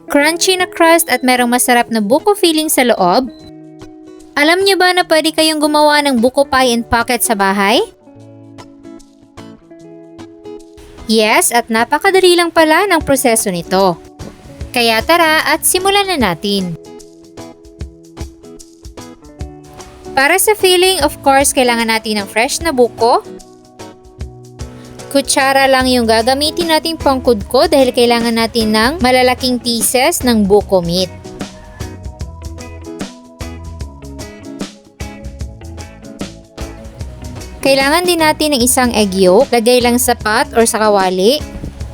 Crunchy na crust at merong masarap na buko filling sa loob. Alam niyo ba na pwede kayong gumawa ng buko pie in pocket sa bahay? Yes, at napakadali lang pala ng proseso nito. Kaya tara at simulan na natin. Para sa filling, of course, kailangan natin ng fresh na buko. Kutsara lang yung gagamitin nating pangkudkod dahil kailangan natin ng malalaking pieces ng buko meat. Kailangan din natin ng isang egg yolk, lagay lang sa pot or sa kawali,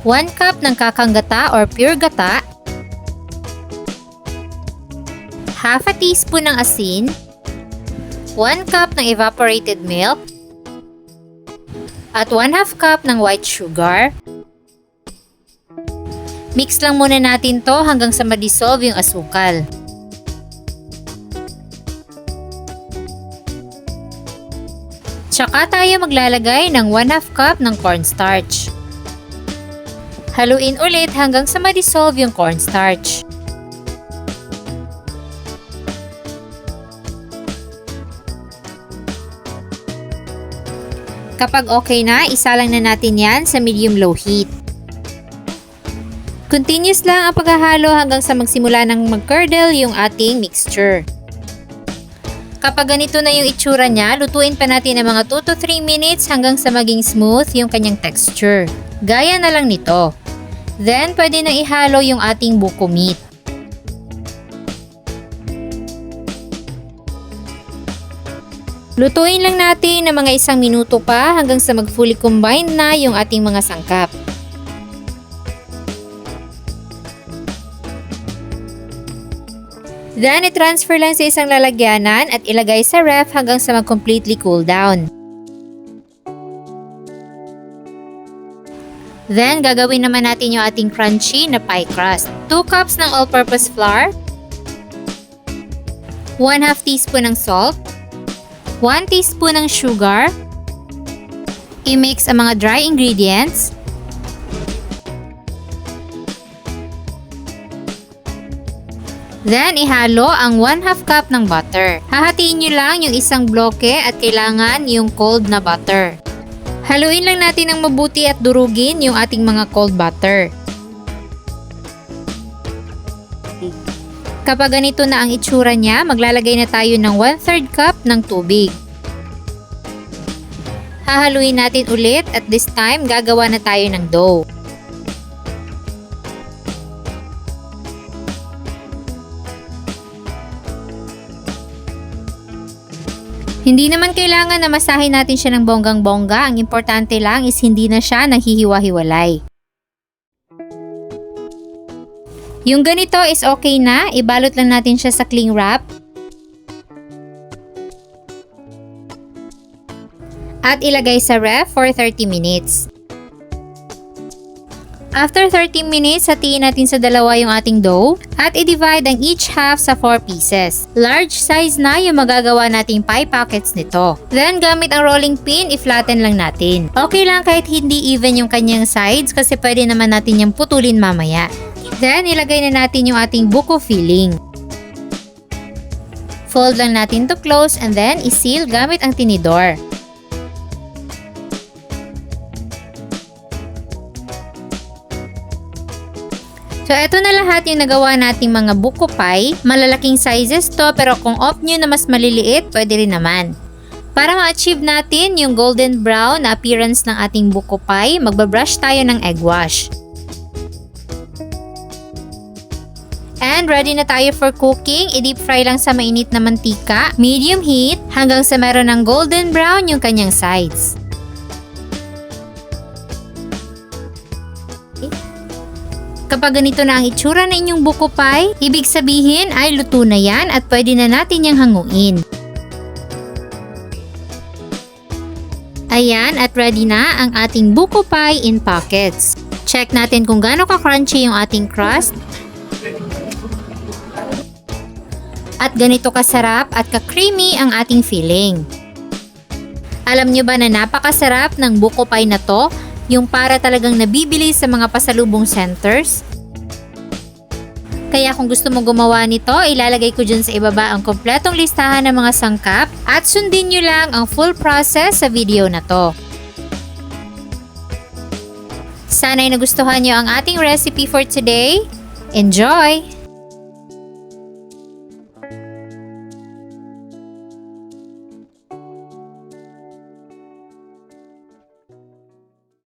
1 cup ng kakang gata or pure gata, half a teaspoon ng asin, 1 cup ng evaporated milk, at 1/2 cup ng white sugar. Mix lang muna natin to hanggang sa ma-dissolve yung asukal. Tsaka tayo maglalagay ng 1/2 cup ng cornstarch. Haluin ulit hanggang sa ma-dissolve yung cornstarch. Kapag okay na, isalang na natin yan sa medium-low heat. Continuous lang ang paghahalo hanggang sa magsimula ng mag-curdle yung ating mixture. Kapag ganito na yung itsura niya, lutuin pa natin ng mga 2 to 3 minutes hanggang sa maging smooth yung kanyang texture. Gaya na lang nito. Then, pwede na ihalo yung ating buko meat. Lutuin lang natin ng mga 1 minuto pa hanggang sa mag-fully combined na yung ating mga sangkap. Then, i-transfer lang sa isang lalagyanan at ilagay sa ref hanggang sa mag-completely cool down. Then, gagawin naman natin yung ating crunchy na pie crust. 2 cups ng all-purpose flour, 1/2 teaspoon ng salt, 1 teaspoon ng sugar, i-mix ang mga dry ingredients, then ihalo ang 1/2 cup ng butter. Hahatiin nyo lang yung isang bloke at kailangan yung cold na butter. Haluin lang natin ng mabuti at durugin yung ating mga cold butter. Kapag ganito na ang itsura niya, maglalagay na tayo ng 1/3 cup ng tubig. Hahaluin natin ulit at this time gagawa na tayo ng dough. Hindi naman kailangan na masahin natin siya ng bonggang-bongga. Ang importante lang is hindi na siya naghihiwa-hiwalay. Yung ganito is okay na. Ibalot lang natin siya sa cling wrap. At ilagay sa ref for 30 minutes. After 30 minutes, hatiin natin sa dalawa yung ating dough at i-divide ang each half sa 4 pieces. Large size na yung magagawa nating pie packets nito. Then, gamit ang rolling pin, i-flatten lang natin. Okay lang kahit hindi even yung kanyang sides kasi pwede naman natin yung putulin mamaya. Then, ilagay na natin yung ating buko filling. Fold lang natin to close and then i-seal gamit ang tinidor. So, eto na lahat yung nagawa nating mga buko pie. Malalaking sizes to pero kung opt nyo na mas maliliit, pwede rin naman. Para ma-achieve natin yung golden brown na appearance ng ating buko pie, magbabrush tayo ng egg wash. And ready na tayo for cooking. I-deep fry lang sa mainit na mantika, medium heat, hanggang sa meron ng golden brown yung kanyang sides. Kapag ganito na ang itsura na inyong buko pie, ibig sabihin ay luto na yan at pwede na natin yung hanguin. Ayan, at ready na ang ating buko pie in pockets. Check natin kung gaano ka-crunchy yung ating crust. At ganito kasarap at ka-creamy ang ating filling. Alam nyo ba na napakasarap ng buko pie na to? Yung para talagang nabibili sa mga pasalubong centers. Kaya kung gusto mo gumawa nito, ilalagay ko dyan sa ibaba ang kompletong listahan ng mga sangkap at sundin nyo lang ang full process sa video na to. Sana'y nagustuhan nyo ang ating recipe for today. Enjoy!